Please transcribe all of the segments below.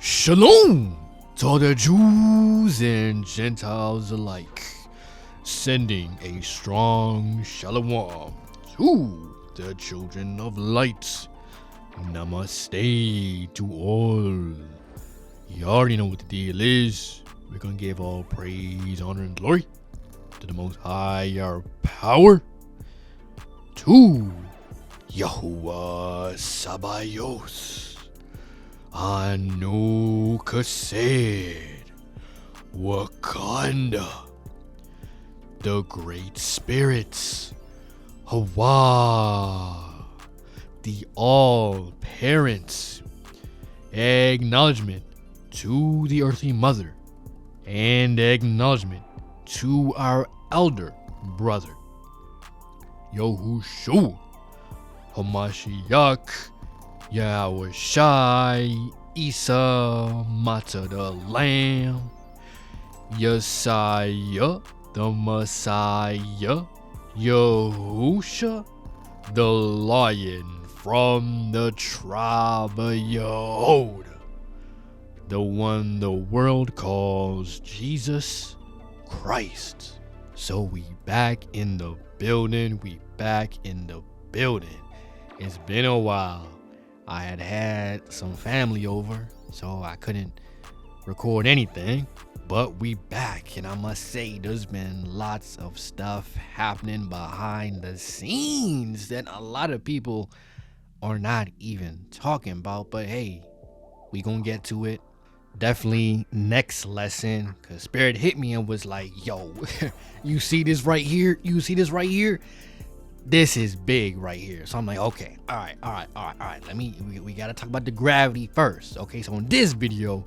Shalom to all the Jews and Gentiles alike, sending a strong Shalom to the children of light. Namaste to all. You already know what the deal is. We're gonna give all praise, honor, and glory to the Most High, our power, to Yahuwah Sabaoth. 𝐭𝐡𝐢𝐬 Wakanda, the great spirits, Hawa, the all parents, acknowledgement to the earthly mother, and acknowledgement to our elder brother, Yahushua HaMashiach 𝐻𝐸𝐴 Matzah the Lamb, Yesiah the Messiah, Yahusha the Lion from the tribe of Yehuda, the one the world calls Jesus Christ. So we back in the building, It's been a while. I had some family over, so I couldn't record anything, but we back, and I must say there's been lots of stuff happening behind the scenes that a lot of people are not even talking about, but hey, we gonna get to it. Definitely next lesson, because Spirit hit me and was like, yo, you see this right here? This is big right here. So I'm like, okay, all right. We gotta talk about the gravity first. Okay, so in this video,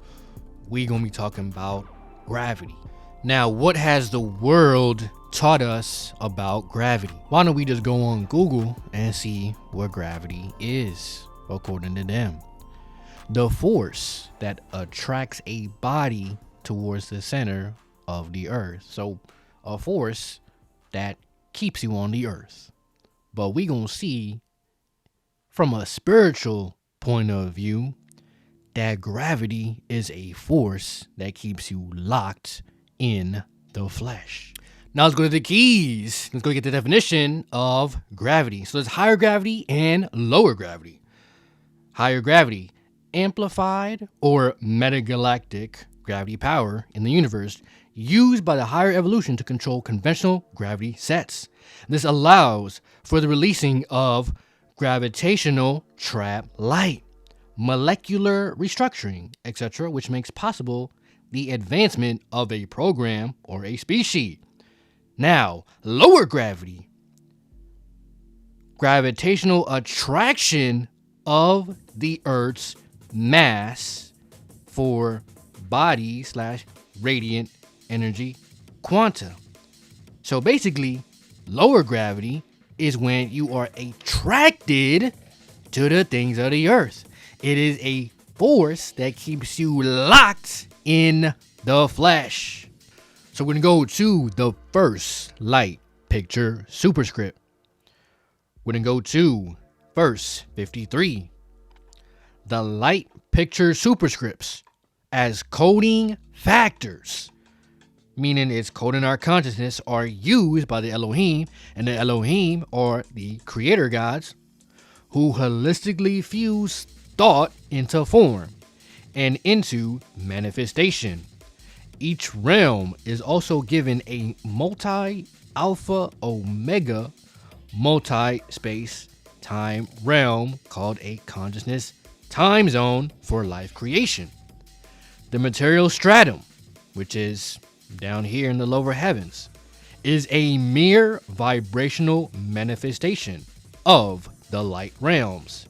we gonna be talking about gravity. Now, what has the world taught us about gravity? Why don't we just go on Google and see what gravity is, according to them? The force that attracts a body towards the center of the earth. So a force that keeps you on the earth. But we gonna see from a spiritual point of view that gravity is a force that keeps you locked in the flesh. Now let's go to the keys. Let's go get the definition of gravity. So there's higher gravity and lower gravity. Higher gravity, amplified or metagalactic gravity power in the universe used by the higher evolution to control conventional gravity sets. This allows for the releasing of gravitational trap light, molecular restructuring, etc., which makes possible the advancement of a program or a species. Now, lower gravity, gravitational attraction of the Earth's mass for body/radiant energy quanta. So basically, lower gravity is when you are attracted to the things of the earth. It is a force that keeps you locked in the flesh. So we're going to go to the first light picture superscript. We're going to go to verse 53. The light picture superscripts as coding factors, meaning it's coding our consciousness, are used by the Elohim, and the Elohim are the creator gods who holistically fuse thought into form and into manifestation. Each realm is also given a multi-alpha omega multi-space time realm called a consciousness time zone for life creation. The material stratum, which is down here in the lower heavens, is a mere vibrational manifestation of the light realms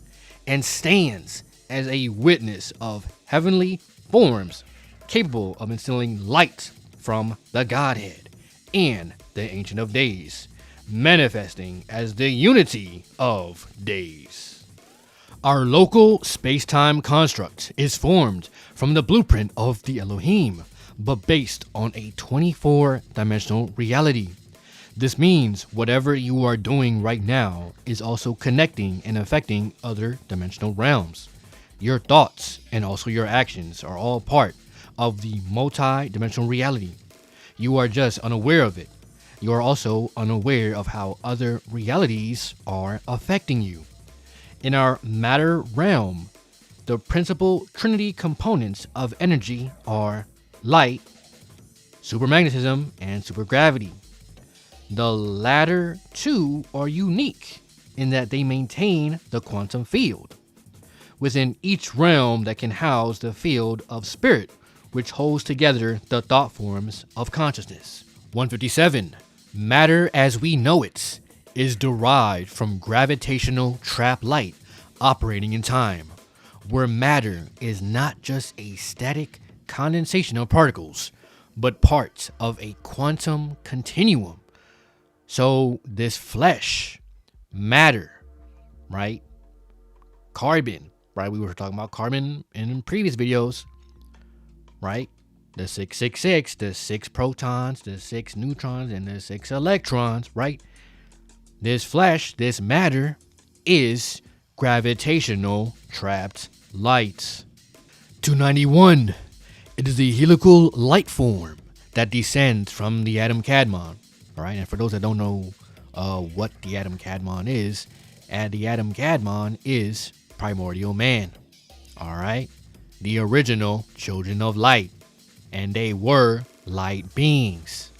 and stands as a witness of heavenly forms capable of instilling light from the Godhead and the Ancient of Days, manifesting as the unity of days. Our local space-time construct is formed from the blueprint of the Elohim, but based on a 24-dimensional reality. This means whatever you are doing right now is also connecting and affecting other dimensional realms. Your thoughts and also your actions are all part of the multi-dimensional reality. You are just unaware of it. You are also unaware of how other realities are affecting you. In our matter realm, the principal trinity components of energy are light, supermagnetism, and supergravity. The latter two are unique in that they maintain the quantum field within each realm that can house the field of spirit, which holds together the thought forms of consciousness. 157. Matter as we know it is derived from gravitational trap light operating in time, where matter is not just a static condensation of particles, but parts of a quantum continuum. So this flesh, matter, right? Carbon, right? We were talking about carbon in previous videos, right? The 666, the 6 protons, the 6 neutrons, and the 6 electrons, right? This flesh, this matter, is gravitational trapped light. 291. It is the helical light form that descends from the atom 𝐁𝐴DMON. All right, and for those that don't know what the atom 𝐁𝐴DMON is, and the atom 𝐁𝐴DMON is primordial man. All right, the original children of light, and they were light beings.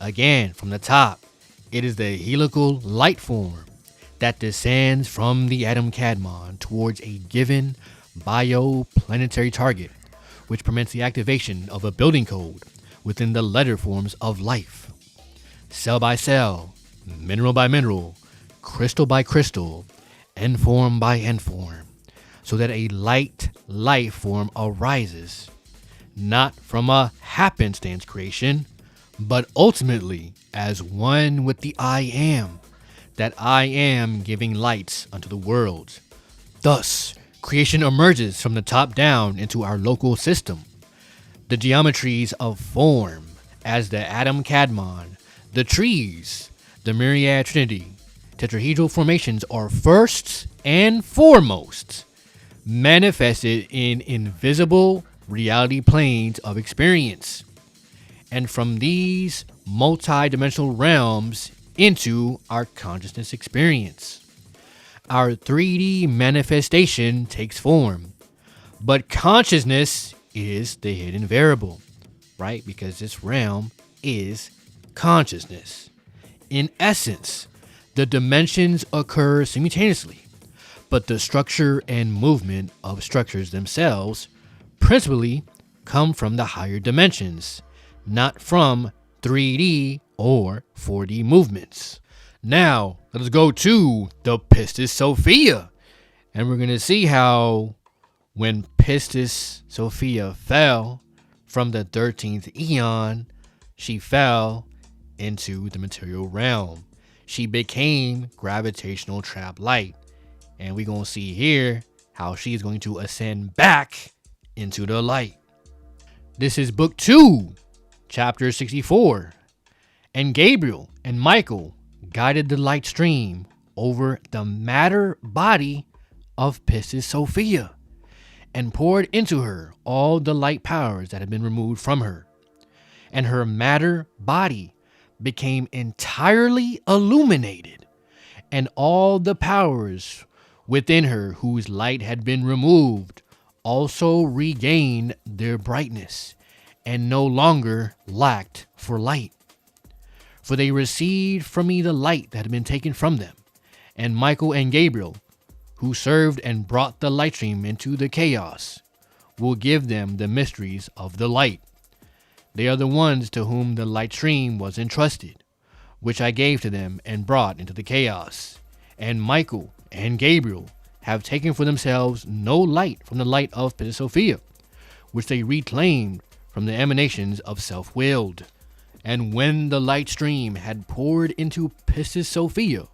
Again, from the top, it is the helical light form that descends from the atom 𝐁𝐴DMON towards a given bioplanetary target, which permits the activation of a building code within the letter forms of life. Cell by cell, mineral by mineral, crystal by crystal, end form by end form, so that a light life form arises, not from a happenstance creation, but ultimately as one with the I Am, that I Am giving light unto the world. Thus, creation emerges from the top down into our local system. The geometries of form, as the atom 𝐁𝐴DMON, the trees, the myriad trinity, tetrahedral formations are first and foremost manifested in invisible reality planes of experience, and from these multi-dimensional realms into our consciousness experience. Our 3D manifestation takes form, but consciousness is the hidden variable, right? Because this realm is consciousness. In essence, the dimensions occur simultaneously, but the structure and movement of structures themselves principally come from the higher dimensions, not from 3D or 4D movements. Now, let us go to the Pistis Sophia, and we're going to see how when Pistis Sophia fell from the 13th eon, she fell into the material realm. She became gravitational trap light, and we're going to see here how she's going to ascend back into the light. This is book 2, chapter 64. And Gabriel and Michael guided the light stream over the matter body of Pistis Sophia and poured into her all the light powers that had been removed from her. And her matter body became entirely illuminated, and all the powers within her whose light had been removed also regained their brightness and no longer lacked for light. For they received from me the light that had been taken from them, and Michael and Gabriel, who served and brought the light stream into the chaos, will give them the mysteries of the light. They are the ones to whom the light stream was entrusted, which I gave to them and brought into the chaos. And Michael and Gabriel have taken for themselves no light from the light of Pistis Sophia, which they reclaimed from the emanations of self-willed. And when the light stream had poured into Pistis Sophia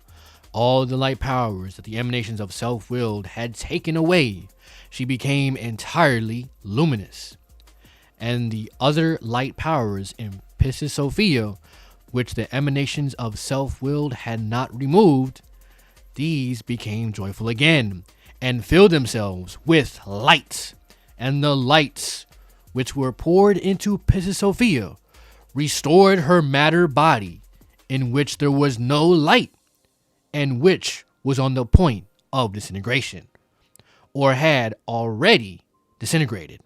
all the light powers that the emanations of self-willed had taken away, she became entirely luminous. And the other light powers in Pistis Sophia, which the emanations of self-willed had not removed, these became joyful again, and filled themselves with light. And the lights which were poured into Pistis Sophia restored her matter body, in which there was no light, and which was on the point of disintegration, or had already disintegrated.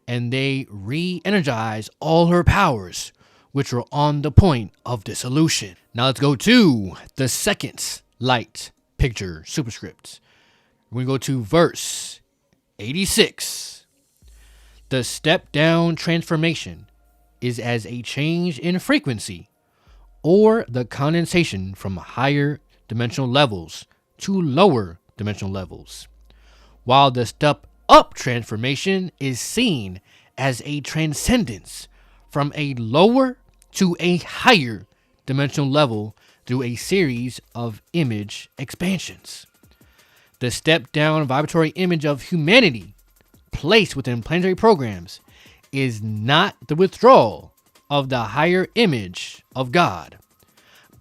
And they re-energized all her powers, which were on the point of dissolution. Now let's go to the second light picture superscript. We're going to go to verse 86. The step-down transformation is as a change in frequency, or the condensation from higher dimensional levels to lower dimensional levels, while the step-up transformation is seen as a transcendence from a lower to a higher dimensional level through a series of image expansions. The step-down vibratory image of humanity placed within planetary programs is not the withdrawal of the higher image of God,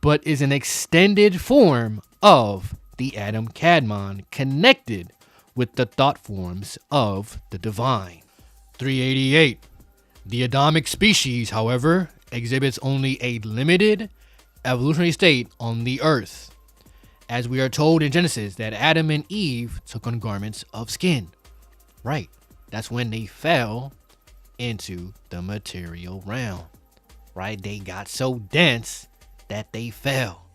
but is an extended form of the 𝐷𝐴𝐷𝐸 connected with the thought forms of the divine. 388. The Adamic species, however, exhibits only a limited evolutionary state on the earth, as we are told in Genesis that Adam and Eve took on garments of skin. Right, that's when they fell into the material realm. Right, they got so dense that they fell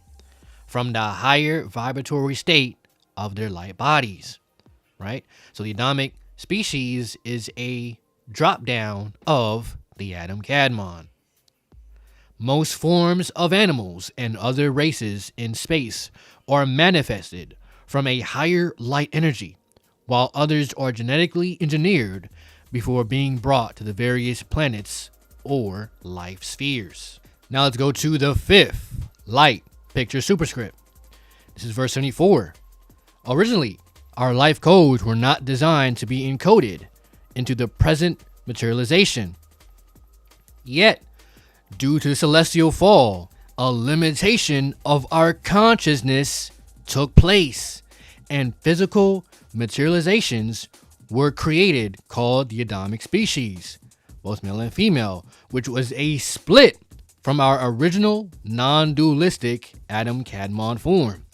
from the higher vibratory state of their light bodies. Right, so the Adamic species is a drop down of the 𝐷𝐴𝐷𝐸. Most forms of animals and other races in space are manifested from a higher light energy, while others are genetically engineered before being brought to the various planets or life spheres. Now let's go to the fifth light picture superscript. This is verse 74. Originally, our life codes were not designed to be encoded into the present materialization. Yet, due to the celestial fall, a limitation of our consciousness took place, and physical materializations were created called the Adamic species, both male and female, which was a split from our original non-dualistic 𝐷𝐴𝐷𝐸 form.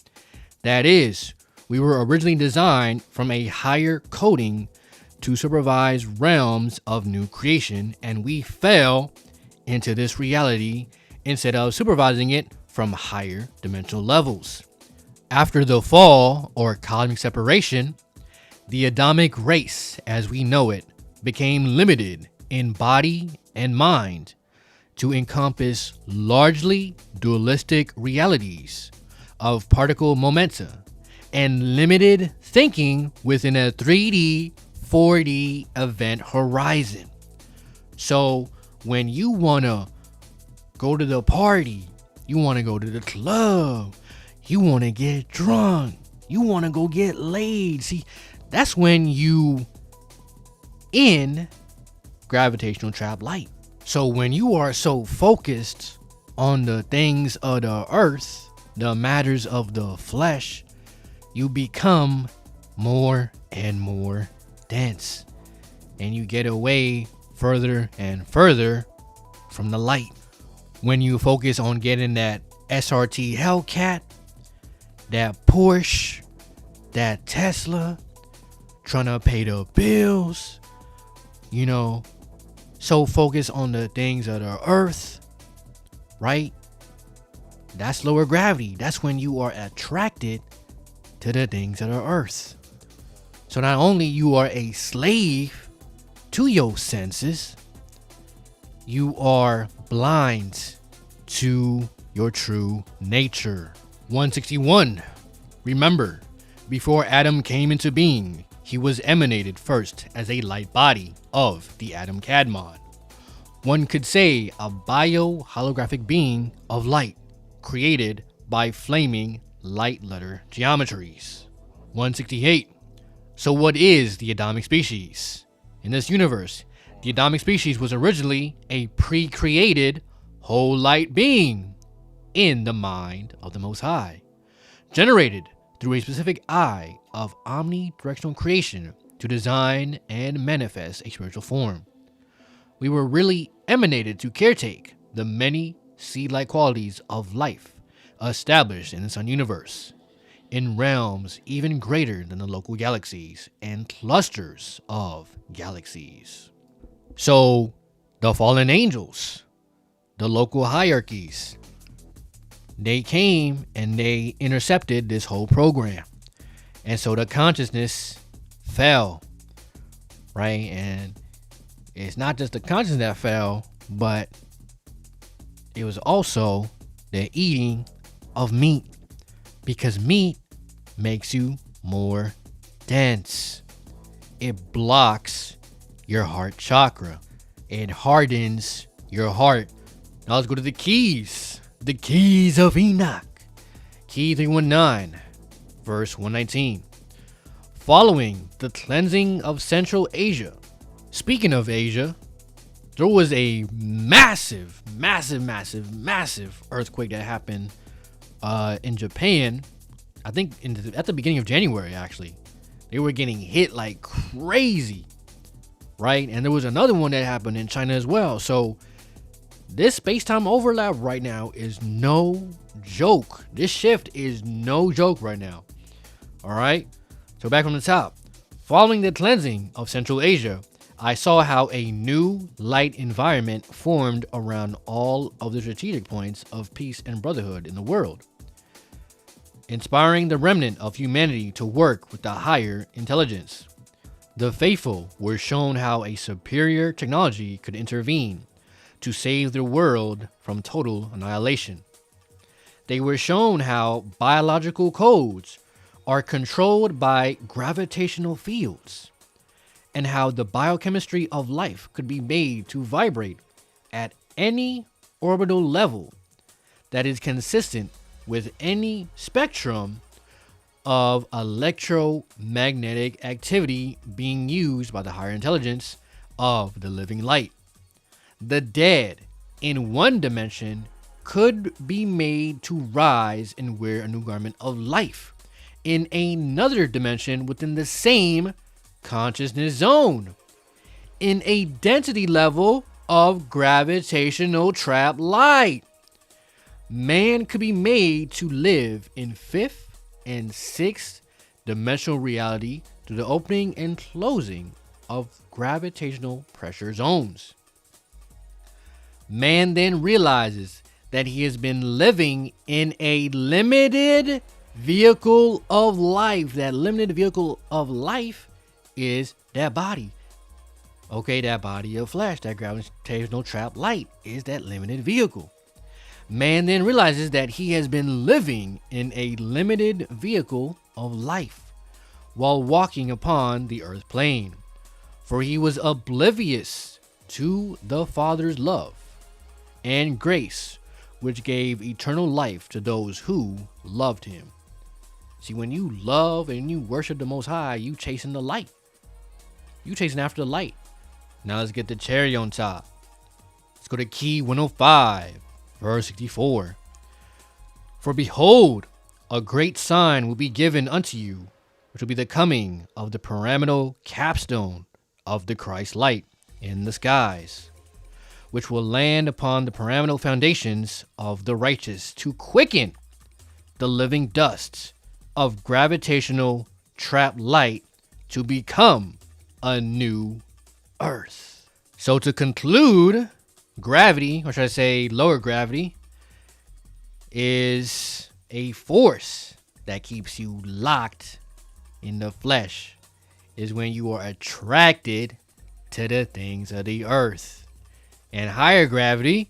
That is, we were originally designed from a higher coding to supervise realms of new creation, and we fell into this reality instead of supervising it from higher dimensional levels. After the fall, or cosmic separation, the Adamic race as we know it became limited in body and mind to encompass largely dualistic realities of particle momenta and limited thinking within a 3D, 4D event horizon. So when you want to go to the party, you want to go to the club, you want to get drunk, you want to go get laid. See, that's when you in gravitational trap light. So when you are so focused on the things of the earth, the matters of the flesh, you become more and more dense, and you get away further and further from the light. When you focus on getting that SRT Hellcat, that Porsche, that Tesla, trying to pay the bills, so focused on the things of the earth, right? That's lower gravity. That's when you are attracted to the things of the earth. So not only you are a slave to your senses, you are blind to your true nature. 161. Remember, before Adam came into being, he was emanated first as a light body of the 𝐷𝐴𝐷𝐸. One could say a bio-holographic being of light, created by flaming light letter geometries. 168. So what is the Adamic species? In this universe, the Adamic species was originally a pre-created whole light being in the mind of the Most High, generated through a specific eye of omnidirectional creation to design and manifest a spiritual form. We were really emanated to caretake the many seed-like qualities of life established in the sun universe, in realms even greater than the local galaxies and clusters of galaxies. So, the fallen angels, the local hierarchies, they came and they intercepted this whole program. And so the consciousness fell, right? And it's not just the consciousness that fell, but it was also the eating of meat, because meat makes you more dense. It blocks your heart chakra. It hardens your heart. Now let's go to the keys. The keys of Enoch. Key 319, verse 119. Following the cleansing of Central Asia. Speaking of Asia, there was a massive earthquake that happened in Japan. I think at the beginning of January, actually. They were getting hit like crazy, right? And there was another one that happened in China as well. So this space-time overlap right now is no joke. This shift is no joke right now. All right? So back on the top. Following the cleansing of Central Asia, I saw how a new light environment formed around all of the strategic points of peace and brotherhood in the world, inspiring the remnant of humanity to work with the higher intelligence. The faithful were shown how a superior technology could intervene to save the world from total annihilation. They were shown how biological codes are controlled by gravitational fields, and how the biochemistry of life could be made to vibrate at any orbital level that is consistent with any spectrum of electromagnetic activity being used by the higher intelligence of the living light. The dead in one dimension could be made to rise and wear a new garment of life in another dimension within the same consciousness zone, in a density level of gravitational trap light. Man could be made to live in 5th and 6th dimensional reality through the opening and closing of gravitational pressure zones. Man then realizes that he has been living in a limited vehicle of life. That limited vehicle of life is that body. Okay, that body of flesh, that gravitational trap light is that limited vehicle. Man then realizes that he has been living in a limited vehicle of life while walking upon the earth plane, for he was oblivious to the Father's love and grace, which gave eternal life to those who loved him. See, when you love and you worship the Most High, you chasing the light. You chasing after the light. Now let's get the cherry on top. Let's go to key 105, verse 64. For behold, a great sign will be given unto you, which will be the coming of the pyramidal capstone of the Christ light in the skies, which will land upon the pyramidal foundations of the righteous to quicken the living dust of gravitational trap light to become a new earth. So to conclude, gravity, or should I say lower gravity, is a force that keeps you locked in the flesh. Is when you are attracted to the things of the earth. And higher gravity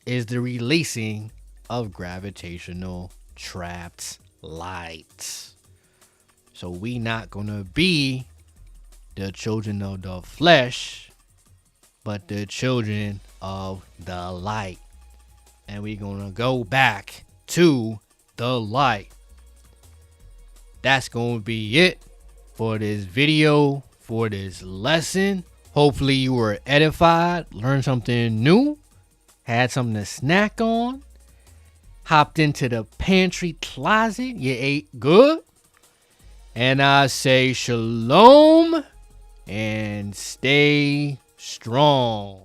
is the releasing of gravitational trapped light. So we not gonna be the children of the flesh, but the children of the light. And we gonna go back to the light. That's gonna be it for this video, for this lesson. Hopefully you were edified, learned something new, had something to snack on, hopped into the pantry closet, you ate good, And I say shalom and stay strong.